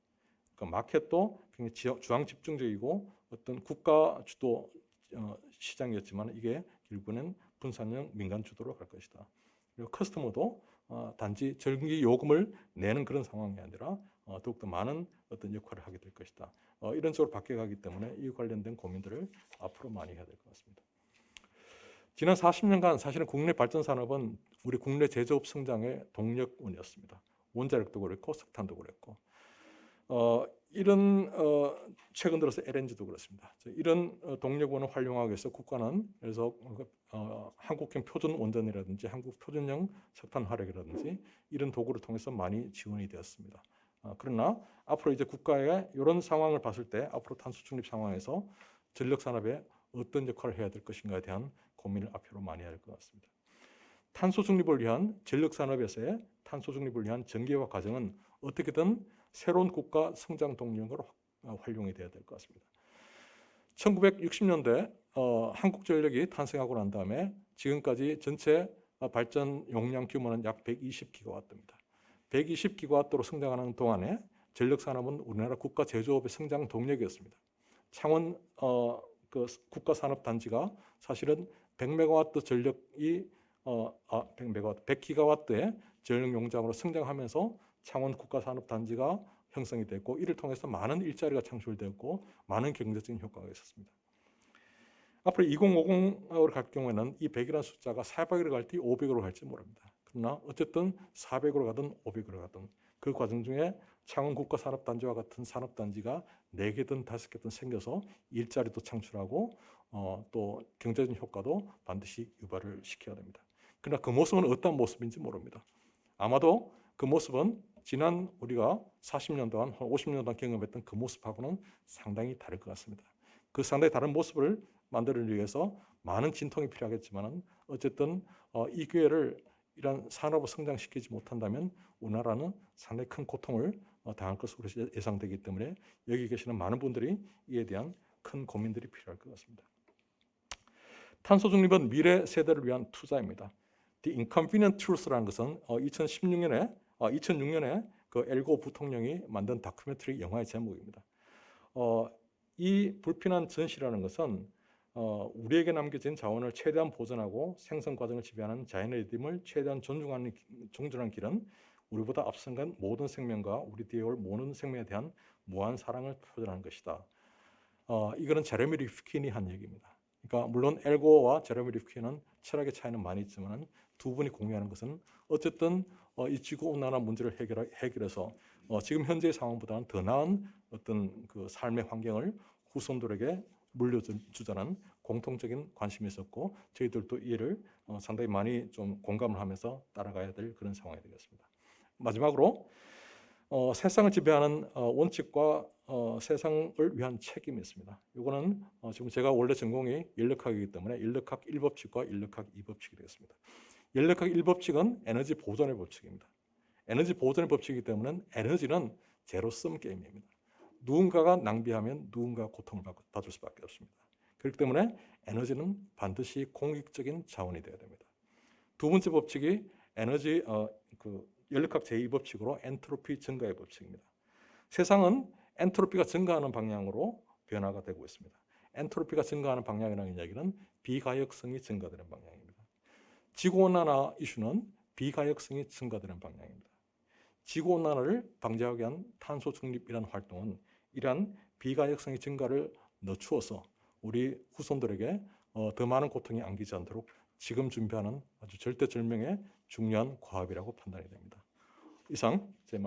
그러니까 마켓도 굉장히 중앙 집중적이고 어떤 국가 주도 시장이었지만 이게 결국에는 분산형 민간 주도로 갈 것이다. 그리고 커스터머도 단지 전기 요금을 내는 그런 상황이 아니라 더욱더 많은 어떤 역할을 하게 될 것이다. 이런 쪽으로 바뀌어가기 때문에 이 관련된 고민들을 앞으로 많이 해야 될 것 같습니다. 지난 40년간 사실은 국내 발전 산업은 우리 국내 제조업 성장의 동력원이었습니다. 원자력도 그랬고 석탄도 그랬고 이런 최근 들어서 LNG도 그렇습니다. 이런 동력원을 활용하기 위해서 국가는 그래서 한국형 표준 원전이라든지 한국 표준형 석탄 화력이라든지 이런 도구를 통해서 많이 지원이 되었습니다. 그러나 앞으로 이제 국가의 이런 상황을 봤을 때 앞으로 탄소 중립 상황에서 전력 산업에 어떤 역할을 해야 될 것인가에 대한 고민을 앞으로 많이 해야 될 것 같습니다. 탄소 중립을 위한 전력 산업에서의 탄소 중립을 위한 전개화 과정은 어떻게든 새로운 국가 성장 동력으로 활용이 돼야 될 것 같습니다. 1960년대 한국전력이 탄생하고 난 다음에 지금까지 전체 발전 용량 규모는 약 120기가와트입니다. 120기가와트로 성장하는 동안에 전력 산업은 우리나라 국가 제조업의 성장 동력이었습니다. 창원 그 국가 산업 단지가 사실은 100메가와트 전력이 100기가와트의 전력 용량으로 성장하면서 창원 국가 산업 단지가 형성이 됐고 이를 통해서 많은 일자리가 창출되었고 많은 경제적인 효과가 있었습니다. 앞으로 2050으로 갈 경우에는 이 100이라는 숫자가 400으로 갈지 500으로 갈지 모릅니다. 그러나 어쨌든 400으로 가든 500으로 가든 그 과정 중에 창원 국가산업단지와 같은 산업단지가 4개든 5개든 생겨서 일자리도 창출하고 또 경제적인 효과도 반드시 유발을 시켜야 됩니다. 그러나 그 모습은 어떤 모습인지 모릅니다. 아마도 그 모습은 지난 우리가 40년 동안, 50년 동안 경험했던 그 모습하고는 상당히 다를 것 같습니다. 그 상당히 다른 모습을 만들기 위해서 많은 진통이 필요하겠지만 어쨌든 이 기회를 이런 산업을 성장시키지 못한다면 우리나라는 상당히 큰 고통을 당할 것으로 예상되기 때문에 여기 계시는 많은 분들이 이에 대한 큰 고민들이 필요할 것 같습니다. 탄소 중립은 미래 세대를 위한 투자입니다. The Inconvenient Truth라는 것은 2006년에 그 엘고 부통령이 만든 다큐멘터리 영화의 제목입니다. 이 불필요한 전시라는 것은 우리에게 남겨진 자원을 최대한 보존하고 생성 과정을 지배하는 자연의 리듬을 최대한 존중하는 길은 우리보다 앞선 모든 생명과 우리 뒤에 올 모든 생명에 대한 무한 사랑을 표현하는 것이다. 이거는 제레미 리프킨이 한 얘기입니다. 그러니까 물론 엘고와 제레미 리프킨은 철학의 차이는 많이 있지만 두 분이 공유하는 것은 어쨌든 이 지구온난화 문제를 해결해서 지금 현재의 상황보다는 더 나은 어떤 그 삶의 환경을 후손들에게 물려주자는 공통적인 관심이 있었고 저희들도 이해를 상당히 많이 좀 공감을 하면서 따라가야 될 그런 상황이 되겠습니다. 마지막으로 세상을 지배하는 원칙과 세상을 위한 책임이 있습니다. 이거는 지금 제가 원래 전공이 인력학이기 때문에 인력학 1법칙과 인력학 2법칙이 되겠습니다. 인력학 1법칙은 에너지 보존의 법칙입니다. 에너지 보존의 법칙이기 때문에 에너지는 제로섬 게임입니다. 누군가가 낭비하면 누군가가 고통을 받을 수밖에 없습니다. 그렇기 때문에 에너지는 반드시 공익적인 자원이 되어야 됩니다. 두 번째 법칙이 에너지 연력학 제2법칙으로 엔트로피 증가의 법칙입니다. 세상은 엔트로피가 증가하는 방향으로 변화가 되고 있습니다. 엔트로피가 증가하는 방향이라는 이야기는 비가역성이 증가되는 방향입니다. 지구온난화 이슈는 비가역성이 증가되는 방향입니다. 지구온난화를 방지하기 위한 탄소 중립이라는 활동은 이러한 비가역성의 증가를 늦추어서 우리 후손들에게 더 많은 고통이 안기지 않도록 지금 준비하는 아주 절대절명의 중요한 과업이라고 판단이 됩니다. 이상 제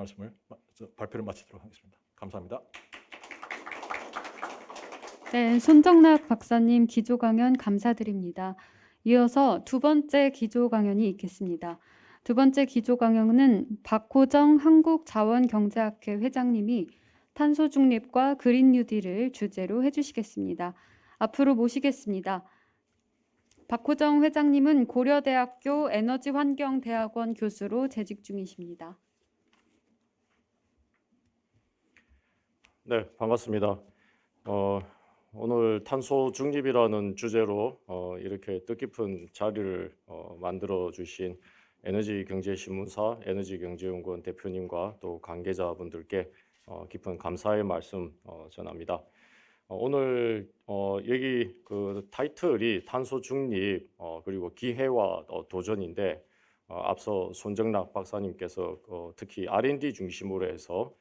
발표를 마치도록 하겠습니다. 감사합니다. 네, 손정락 박사님 기조 강연 감사드립니다. 이어서 두 번째 기조 강연이 있겠습니다. 두 번째 기조 강연은 박호정 한국자원경제학회 회장님이 탄소 중립과 그린 뉴딜을 주제로 해주시겠습니다. 앞으로 모시겠습니다. 박호정 회장님은 고려대학교 에너지환경대학원 교수로 재직 중이십니다. 네, 반갑습니다. 오늘 탄소 중립이라는 주제로 이렇게 뜻깊은 자리를 만들어 주신 에너지경제신문사 에너지경제연구원 대표님과 또 관계자분들께 깊은 감사의 말씀 전합니다. 오늘 여기 그 타이틀이 탄소 중립 그리고 기회와 도전인데 앞서 손정락 박사님께서 특히 R&D 중심으로 해서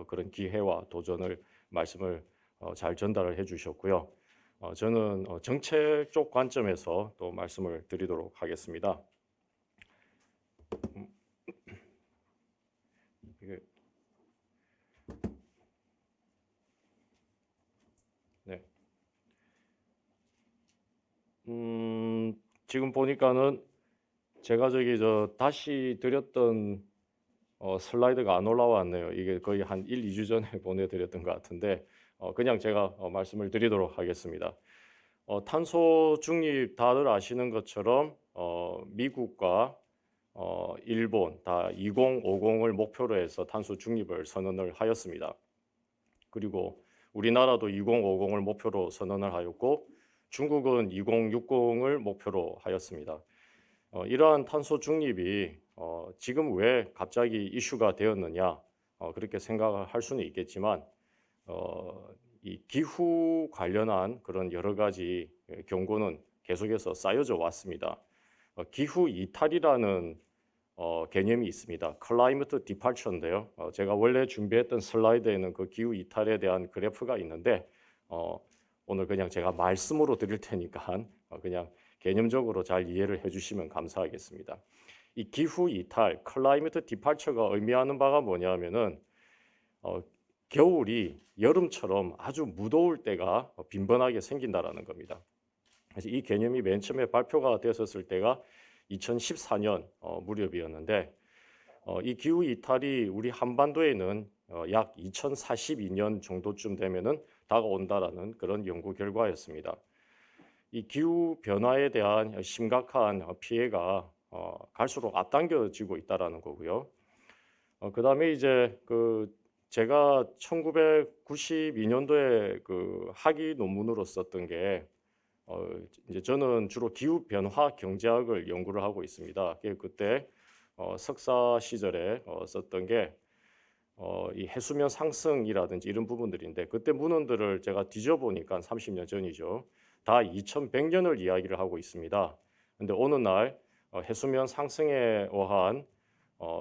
그런 기회와 도전을 말씀을 잘 전달을 해주셨고요. 저는 정책 쪽 관점에서 또 말씀을 드리도록 하겠습니다. 네. 지금 보니까는 제가 다시 드렸던 슬라이드가 안 올라왔네요. 이게 거의 한 1, 2주 전에 보내드렸던 것 같은데 그냥 제가 말씀을 드리도록 하겠습니다. 탄소 중립 다들 아시는 것처럼 미국과 일본 다 2050을 목표로 해서 탄소 중립을 선언을 하였습니다. 그리고 우리나라도 2050을 목표로 선언을 하였고 중국은 2060을 목표로 하였습니다. 이러한 탄소 중립이 지금 왜 갑자기 이슈가 되었느냐 그렇게 생각을 할 수는 있겠지만 이 기후 관련한 그런 여러 가지 경고는 계속해서 쌓여져 왔습니다. 기후 이탈이라는 개념이 있습니다. 클라이머트 디파처인데요. 제가 원래 준비했던 슬라이드에는 그 기후 이탈에 대한 그래프가 있는데 오늘 그냥 제가 말씀으로 드릴 테니까 그냥 개념적으로 잘 이해를 해주시면 감사하겠습니다. 이 기후 이탈, 클라이머트 디파처가 의미하는 바가 뭐냐면은 겨울이 여름처럼 아주 무더울 때가 빈번하게 생긴다라는 겁니다. 그래서 이 개념이 맨 처음에 발표가 됐었을 때가 2014년 무렵이었는데 이 기후 이탈이 우리 한반도에는 약 2042년 정도쯤 되면은 다가온다라는 그런 연구 결과였습니다. 이 기후 변화에 대한 심각한 피해가 갈수록 앞당겨지고 있다라는 거고요. 그다음에 이제 제가 1992년도에 그 학위 논문으로 썼던 게 이제 저는 주로 기후 변화 경제학을 연구를 하고 있습니다. 그때 석사 시절에 썼던 게 이 해수면 상승이라든지 이런 부분들인데 그때 문헌들을 제가 뒤져보니까 30년 전이죠. 다 2100년을 이야기를 하고 있습니다. 근데 어느 날 해수면 상승에 의한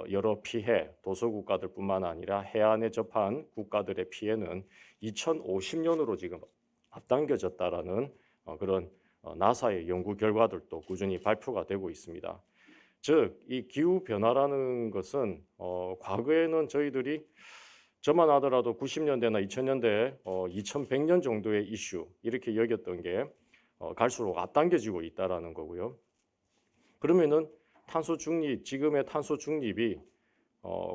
여러 피해, 도서국가들뿐만 아니라 해안에 접한 국가들의 피해는 2050년으로 지금 앞당겨졌다라는 그런 나사의 연구 결과들도 꾸준히 발표가 되고 있습니다. 즉, 이 기후 변화라는 것은 과거에는 저희들이 저만 하더라도 90년대나 2000년대 2100년 정도의 이슈 이렇게 여겼던 게 갈수록 앞당겨지고 있다라는 거고요. 그러면은 탄소 중립, 지금의 탄소 중립이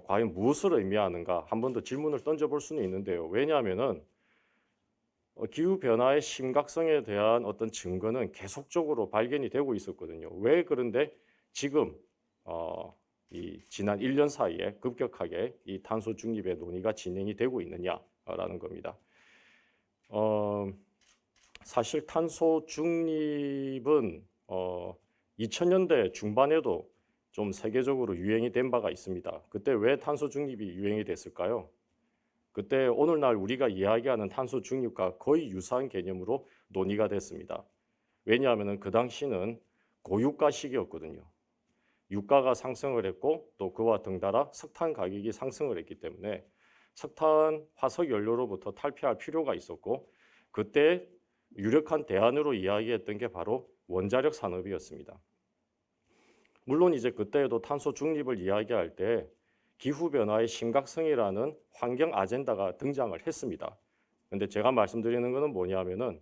과연 무엇을 의미하는가 한 번 더 질문을 던져볼 수는 있는데요. 왜냐하면은 기후 변화의 심각성에 대한 어떤 증거는 계속적으로 발견이 되고 있었거든요. 왜 그런데 지금 이 지난 1년 사이에 급격하게 이 탄소 중립의 논의가 진행이 되고 있느냐라는 겁니다. 사실 탄소 중립은 2000년대 중반에도 좀 세계적으로 유행이 된 바가 있습니다. 그때 왜 탄소 중립이 유행이 됐을까요? 그때 오늘날 우리가 이야기하는 탄소 중립과 거의 유사한 개념으로 논의가 됐습니다. 왜냐하면 그 당시는 고유가 시기였거든요. 유가가 상승을 했고 또 그와 덩달아 석탄 가격이 상승을 했기 때문에 석탄, 화석 연료로부터 탈피할 필요가 있었고 그때 유력한 대안으로 이야기했던 게 바로 원자력 산업이었습니다. 물론 이제 그때에도 탄소 중립을 이야기할 때 기후변화의 심각성이라는 환경 아젠다가 등장을 했습니다. 그런데 제가 말씀드리는 것은 뭐냐면은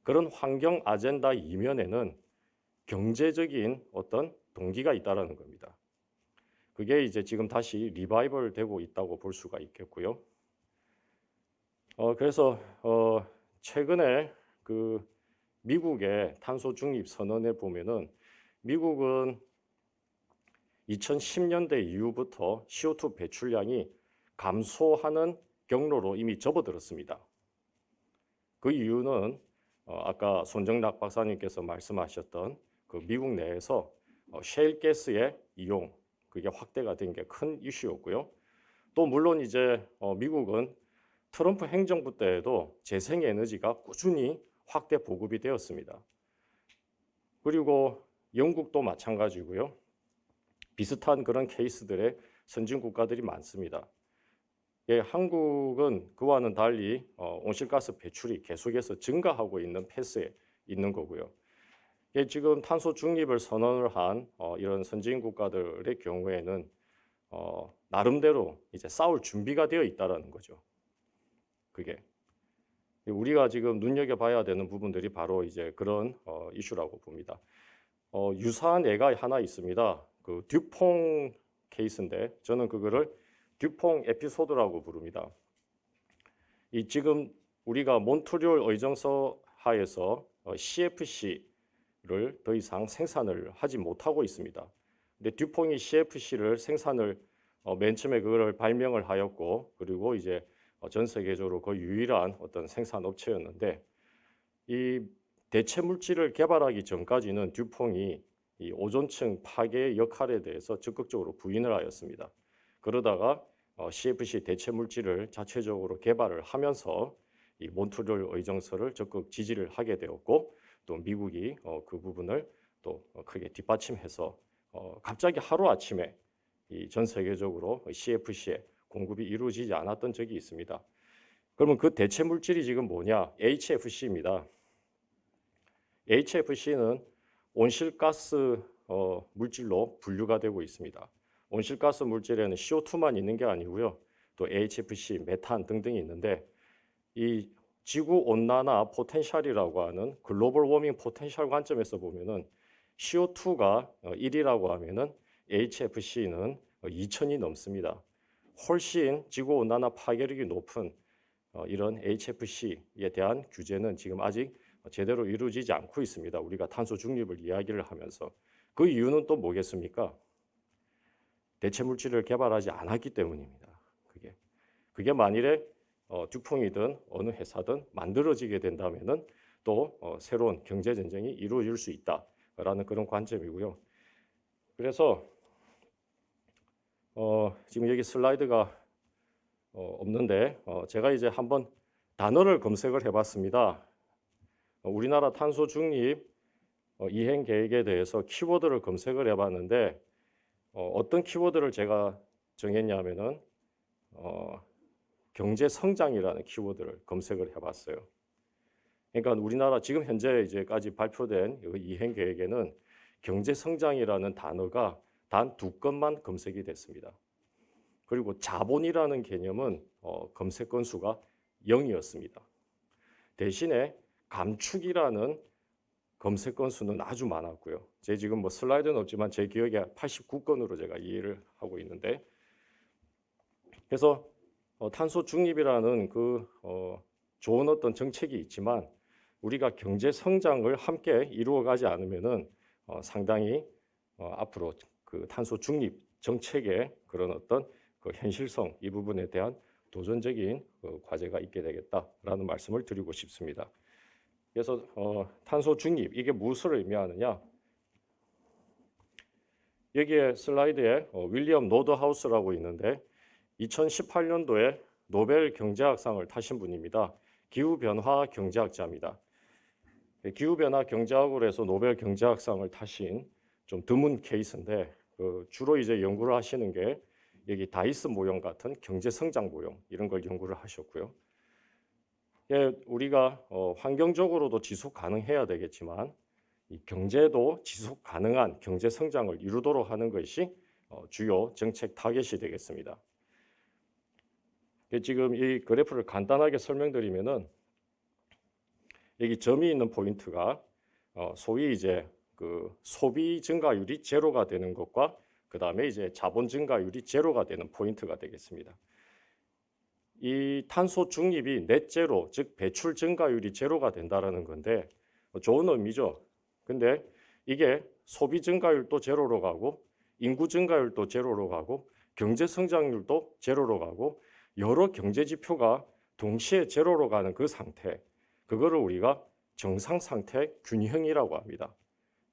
그런 환경 아젠다 이면에는 경제적인 어떤 동기가 있다라는 겁니다. 그게 이제 지금 다시 리바이벌 되고 있다고 볼 수가 있겠고요. 그래서 최근에 그 미국의 탄소 중립 선언에 보면은 미국은 2010년대 이후부터 CO2 배출량이 감소하는 경로로 이미 접어들었습니다. 그 이유는 아까 손정락 박사님께서 말씀하셨던 그 미국 내에서 셰일 가스의 이용 그게 확대가 된 게 큰 이슈였고요. 또 물론 이제 미국은 트럼프 행정부 때에도 재생에너지가 꾸준히 확대 보급이 되었습니다. 그리고 영국도 마찬가지고요. 비슷한 그런 케이스들의 선진 국가들이 많습니다. 한국은 그와는 달리 온실가스 배출이 계속해서 증가하고 있는 패스에 있는 거고요. 지금 탄소 중립을 선언을 한 이런 선진 국가들의 경우에는 나름대로 이제 싸울 준비가 되어 있다라는 거죠. 그게 우리가 지금 눈여겨봐야 되는 부분들이 바로 이제 그런 이슈라고 봅니다. 유사한 예가 하나 있습니다. 그 듀퐁 케이스인데 저는 그거를 듀퐁 에피소드라고 부릅니다. 이 지금 우리가 몬트리올 의정서 하에서 CFC를 더 이상 생산을 하지 못하고 있습니다. 근데 듀퐁이 CFC를 생산을 맨 처음에 그거를 발명을 하였고 그리고 이제 전 세계적으로 거의 유일한 어떤 생산 업체였는데 이 대체 물질을 개발하기 전까지는 듀퐁이 이 오존층 파괴 역할에 대해서 적극적으로 부인을 하였습니다. 그러다가 CFC 대체 물질을 자체적으로 개발을 하면서 이 몬트리올 의정서를 적극 지지를 하게 되었고 또 미국이 그 부분을 또 크게 뒷받침해서 갑자기 하루아침에 이 전 세계적으로 CFC의 공급이 이루어지지 않았던 적이 있습니다. 그러면 그 대체 물질이 지금 뭐냐? HFC입니다. HFC는 온실가스 물질로 분류가 되고 있습니다. 온실가스 물질에는 CO2만 있는 게 아니고요. 또 HFC, 메탄 등등이 있는데 이 지구 온난화 포텐셜이라고 하는 글로벌 워밍 포텐셜 관점에서 보면은 CO2가 1이라고 하면은 HFC는 2000이 넘습니다. 훨씬 지구 온난화 파괴력이 높은 이런 HFC에 대한 규제는 지금 아직 제대로 이루어지지 않고 있습니다. 우리가 탄소 중립을 이야기를 하면서 그 이유는 또 뭐겠습니까? 대체 물질을 개발하지 않았기 때문입니다. 그게 만일에 듀퐁이든 어느 회사든 만들어지게 된다면은 또 새로운 경제 전쟁이 이루어질 수 있다라는 그런 관점이고요. 그래서 지금 여기 슬라이드가 없는데 제가 이제 한번 단어를 검색을 해봤습니다. 우리나라 탄소 중립 이행 계획에 대해서 키워드를 검색을 해봤는데 어떤 키워드를 제가 정했냐면은 경제 성장이라는 키워드를 검색을 해봤어요. 그러니까 우리나라 지금 현재 이제까지 발표된 이행 계획에는 경제 성장이라는 단어가 단 2건만 검색이 됐습니다. 그리고 자본이라는 개념은 검색 건수가 0이었습니다. 대신에 감축이라는 검색 건수는 아주 많았고요. 제 지금 뭐 슬라이드는 없지만 제 기억에 89건으로 제가 이해를 하고 있는데, 그래서 탄소 중립이라는 그 좋은 어떤 정책이 있지만 우리가 경제 성장을 함께 이루어가지 않으면은 상당히 앞으로 그 탄소 중립 정책의 그런 어떤 그 현실성 이 부분에 대한 도전적인 과제가 있게 되겠다라는 말씀을 드리고 싶습니다. 그래서 탄소 중립 이게 무엇을 의미하느냐? 여기에 슬라이드에 윌리엄 노드하우스라고 있는데 2018년도에 노벨 경제학상을 타신 분입니다. 기후변화 경제학자입니다. 기후변화 경제학으로 해서 노벨 경제학상을 타신 좀 드문 케이스인데 주로 이제 연구를 하시는 게 여기 다이스 모형 같은 경제 성장 모형 이런 걸 연구를 하셨고요. 예, 우리가 환경적으로도 지속 가능해야 되겠지만 이 경제도 지속 가능한 경제 성장을 이루도록 하는 것이 주요 정책 타겟이 되겠습니다. 지금 이 그래프를 간단하게 설명드리면은 여기 점이 있는 포인트가 소위 이제 그 소비 증가율이 제로가 되는 것과 그 다음에 이제 자본 증가율이 제로가 되는 포인트가 되겠습니다. 이 탄소 중립이 넷 제로, 즉 배출 증가율이 제로가 된다라는 건데 좋은 의미죠. 근데 이게 소비 증가율도 제로로 가고 인구 증가율도 제로로 가고 경제 성장률도 제로로 가고 여러 경제 지표가 동시에 제로로 가는 그 상태, 그거를 우리가 정상 상태 균형이라고 합니다.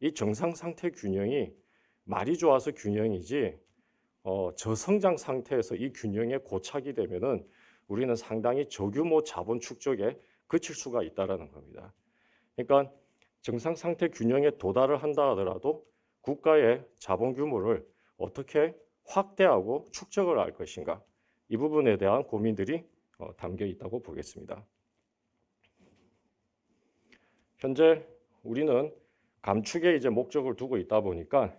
이 정상 상태 균형이 말이 좋아서 균형이지 저성장 상태에서 이 균형에 고착이 되면은 우리는 상당히 저규모 자본 축적에 그칠 수가 있다라는 겁니다. 그러니까 정상 상태 균형에 도달을 한다 하더라도 국가의 자본 규모를 어떻게 확대하고 축적을 할 것인가, 이 부분에 대한 고민들이 담겨 있다고 보겠습니다. 현재 우리는 감축에 이제 목적을 두고 있다 보니까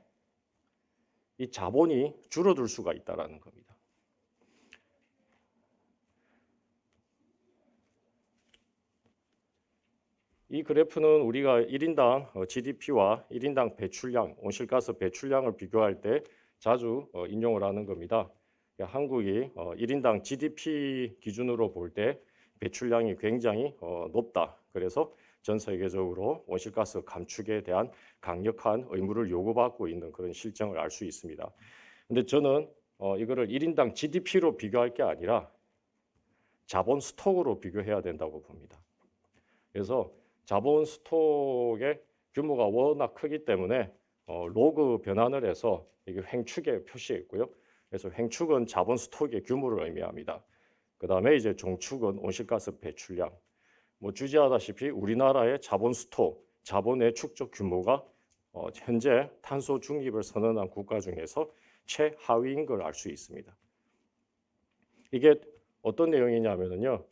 이 자본이 줄어들 수가 있다라는 겁니다. 이 그래프는 우리가 1인당 GDP와 1인당 배출량, 온실가스 배출량을 비교할 때 자주 인용을 하는 겁니다. 한국이 1인당 GDP 기준으로 볼 때 배출량이 굉장히 높다. 그래서 전 세계적으로 온실가스 감축에 대한 강력한 의무를 요구받고 있는 그런 실정을 알 수 있습니다. 근데 저는 이거를 1인당 GDP로 비교할 게 아니라 자본 스톡으로 비교해야 된다고 봅니다. 그래서 자본 스톡의 규모가 워낙 크기 때문에 로그 변환을 해서 이게 횡축에 표시했고요. 그래서 횡축은 자본 스톡의 규모를 의미합니다. 그 다음에 이제 종축은 온실가스 배출량. 뭐 주지하다시피 우리나라의 자본 스톡, 자본의 축적 규모가 현재 탄소 중립을 선언한 국가 중에서 최하위인 걸 알 수 있습니다. 이게 어떤 내용이냐면요.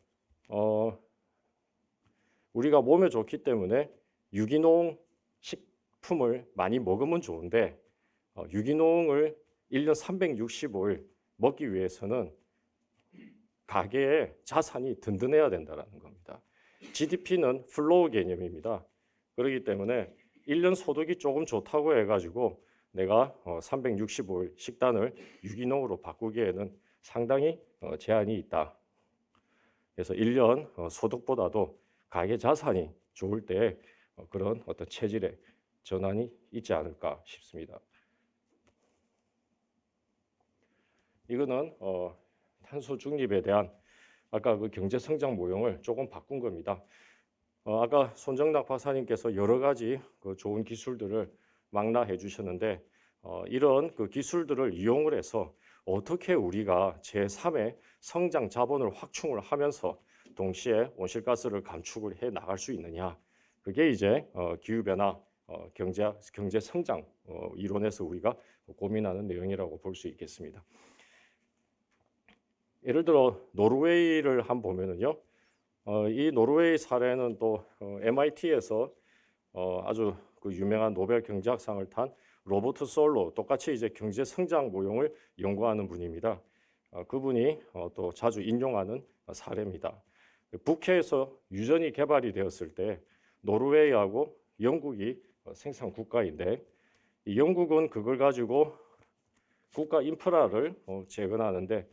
우리가 몸에 좋기 때문에 유기농 식품을 많이 먹으면 좋은데 유기농을 1년 365일 먹기 위해서는 가계의 자산이 든든해야 된다는 겁니다. GDP는 플로우 개념입니다. 그렇기 때문에 1년 소득이 조금 좋다고 해가지고 내가 365일 식단을 유기농으로 바꾸기에는 상당히 제한이 있다. 그래서 1년 소득보다도 가계 자산이 좋을 때 그런 어떤 체질의 전환이 있지 않을까 싶습니다. 이거는 탄소 중립에 대한 아까 그 경제 성장 모형을 조금 바꾼 겁니다. 아까 손정락 박사님께서 여러 가지 그 좋은 기술들을 망라해 주셨는데 이런 그 기술들을 이용을 해서 어떻게 우리가 제3의 성장 자본을 확충을 하면서 동시에 온실가스를 감축을 해 나갈 수 있느냐. 그게 이제 기후변화 경제 성장 이론에서 우리가 고민하는 내용이라고 볼 수 있겠습니다. 예를 들어 노르웨이를 한번 보면은요. 이 노르웨이 사례는 또 MIT에서 아주 그 유명한 노벨 경제학상을 탄 로버트 솔로, 똑같이 이제 경제 성장 모형을 연구하는 분입니다. 그분이 또 자주 인용하는 사례입니다. 북해에서 유전이 개발이 되었을 때 노르웨이하고 영국이 생산 국가인데 이 영국은 그걸 가지고 국가 인프라를 재건하는데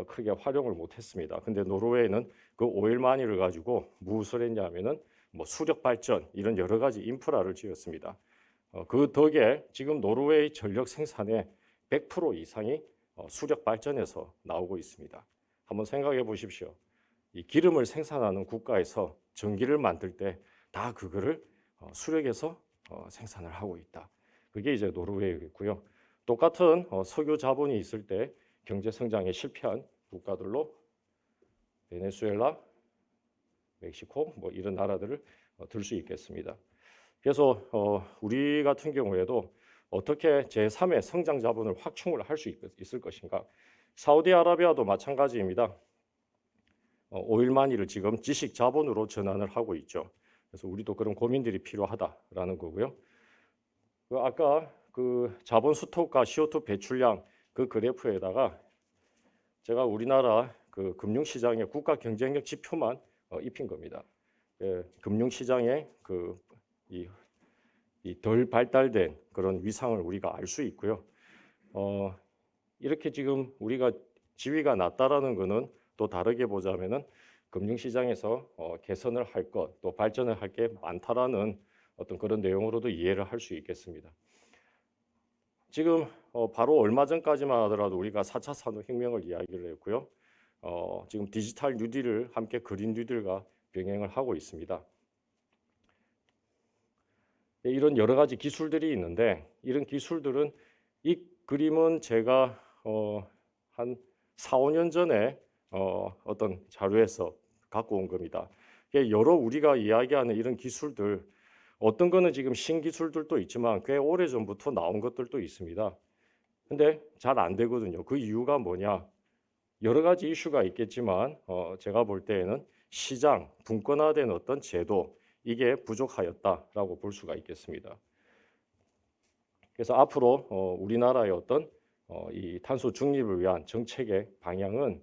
크게 활용을 못했습니다. 근데 노르웨이는 그 오일 마니를 가지고 무엇을 했냐면은 뭐 수력 발전 이런 여러 가지 인프라를 지었습니다. 그 덕에 지금 노르웨이 전력 생산의 100% 이상이 수력 발전에서 나오고 있습니다. 한번 생각해 보십시오. 이 기름을 생산하는 국가에서 전기를 만들 때 다 그거를 수력에서 생산을 하고 있다. 그게 이제 노르웨이고요. 똑같은 석유 자본이 있을 때 경제 성장에 실패한 국가들로 베네수엘라, 멕시코 뭐 이런 나라들을 들 수 있겠습니다. 그래서 우리 같은 경우에도 어떻게 제3의 성장 자본을 확충을 할 수 있을 것인가? 사우디아라비아도 마찬가지입니다. 오일마니를 지금 지식 자본으로 전환을 하고 있죠. 그래서 우리도 그런 고민들이 필요하다라는 거고요. 아까 그 자본 수톱과 CO2 배출량 그 그래프에다가 제가 우리나라 그 금융시장의 국가 경쟁력 지표만 입힌 겁니다. 금융시장의 그 이 덜 발달된 그런 위상을 우리가 알 수 있고요. 이렇게 지금 우리가 지위가 낮다라는 것은 또 다르게 보자면은 금융시장에서 개선을 할 것, 또 발전을 할 게 많다라는 어떤 그런 내용으로도 이해를 할 수 있겠습니다. 지금 바로 얼마 전까지만 하더라도 우리가 4차 산업혁명을 이야기를 했고요. 지금 디지털 뉴딜을 함께 그린 뉴딜과 병행을 하고 있습니다. 이런 여러 가지 기술들이 있는데 이런 기술들은 이 그림은 제가 한 4, 5년 전에 어떤 자료에서 갖고 온 겁니다. 여러 우리가 이야기하는 이런 기술들 어떤 거는 지금 신기술들도 있지만 꽤 오래전부터 나온 것들도 있습니다. 근데 잘 안 되거든요. 그 이유가 뭐냐? 여러 가지 이슈가 있겠지만 제가 볼 때에는 시장, 분권화된 어떤 제도 이게 부족하였다라고 볼 수가 있겠습니다. 그래서 앞으로 우리나라의 어떤 이 탄소 중립을 위한 정책의 방향은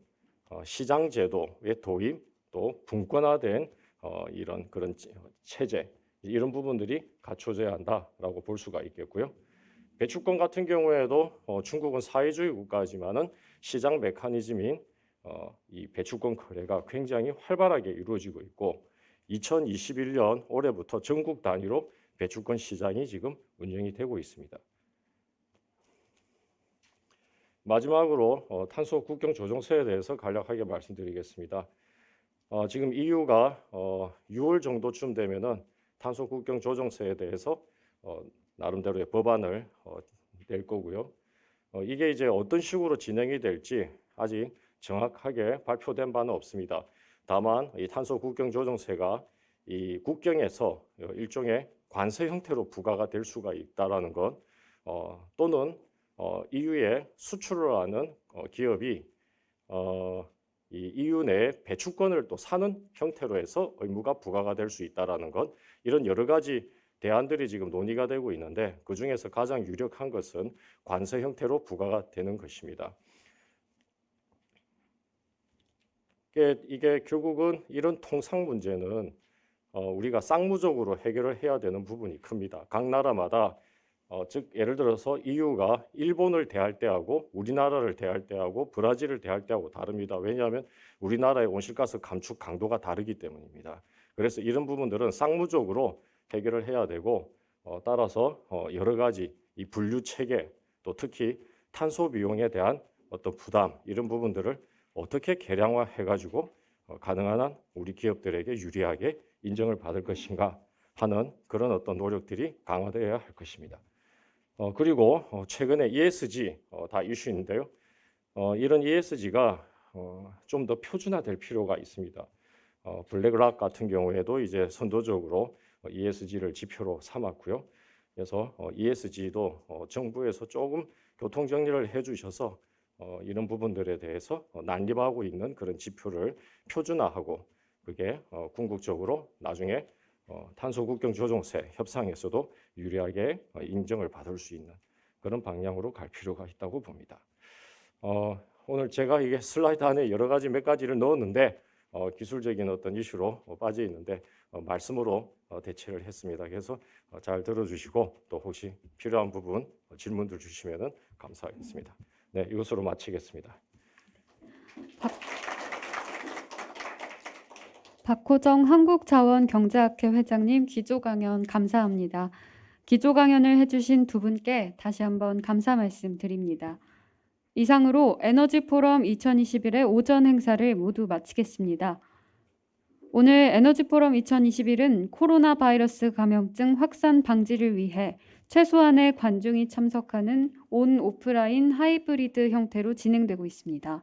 시장 제도의 도입 또 분권화된 이런 그런 체제 이런 부분들이 갖춰져야 한다라고 볼 수가 있겠고요. 배출권 같은 경우에도 중국은 사회주의 국가지만은 시장 메커니즘인 이 배출권 거래가 굉장히 활발하게 이루어지고 있고 2021년 올해부터 전국 단위로 배출권 시장이 지금 운영이 되고 있습니다. 마지막으로 탄소 국경 조정서에 대해서 간략하게 말씀드리겠습니다. 지금 EU가 6월 정도쯤 되면은 탄소 국경 조정서에 대해서 나름대로의 법안을 낼 거고요. 이게 이제 어떤 식으로 진행이 될지 아직 정확하게 발표된 바는 없습니다. 다만 이 탄소 국경 조정세가 이 국경에서 일종의 관세 형태로 부과가 될 수가 있다라는 것, 또는 EU에 수출을 하는 기업이 이 EU 내 배출권을 또 사는 형태로 해서 의무가 부과가 될 수 있다라는 것, 이런 여러 가지 대안들이 지금 논의가 되고 있는데 그 중에서 가장 유력한 것은 관세 형태로 부과가 되는 것입니다. 이게 결국은 이런 통상 문제는 우리가 쌍무적으로 해결을 해야 되는 부분이 큽니다. 각 나라마다 즉 예를 들어서 EU가 일본을 대할 때하고 우리나라를 대할 때하고 브라질을 대할 때하고 다릅니다. 왜냐하면 우리나라의 온실가스 감축 강도가 다르기 때문입니다. 그래서 이런 부분들은 쌍무적으로 해결을 해야 되고 따라서 여러 가지 이 분류 체계 또 특히 탄소 비용에 대한 어떤 부담 이런 부분들을 어떻게 계량화해 가지고 가능한 한 우리 기업들에게 유리하게 인정을 받을 것인가 하는 그런 어떤 노력들이 강화되어야 할 것입니다. 그리고 최근에 ESG 다 이슈인데요. 이런 ESG가 좀 더 표준화될 필요가 있습니다. 블랙락 같은 경우에도 이제 선도적으로 ESG를 지표로 삼았고요. 그래서 ESG도 정부에서 조금 교통 정리를 해주셔서 이런 부분들에 대해서 난립하고 있는 그런 지표를 표준화하고 그게 궁극적으로 나중에 탄소 국경 조정세 협상에서도 유리하게 인정을 받을 수 있는 그런 방향으로 갈 필요가 있다고 봅니다. 오늘 제가 이게 슬라이드 안에 여러 가지 몇 가지를 넣었는데 기술적인 어떤 이슈로 빠져 있는데 말씀으로 대체를 했습니다. 그래서 잘 들어주시고 또 혹시 필요한 부분 질문들 주시면 감사하겠습니다. 네, 이것으로 마치겠습니다. 박호정 한국자원경제학회 회장님 기조 강연 감사합니다. 기조 강연을 해주신 두 분께 다시 한번 감사 말씀드립니다. 이상으로 에너지 포럼 2021의 오전 행사를 모두 마치겠습니다. 오늘 에너지 포럼 2021은 코로나 바이러스 감염증 확산 방지를 위해 최소한의 관중이 참석하는 온 오프라인 하이브리드 형태로 진행되고 있습니다.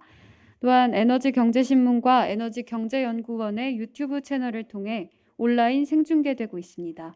또한 에너지경제신문과 에너지경제연구원의 유튜브 채널을 통해 온라인 생중계되고 있습니다.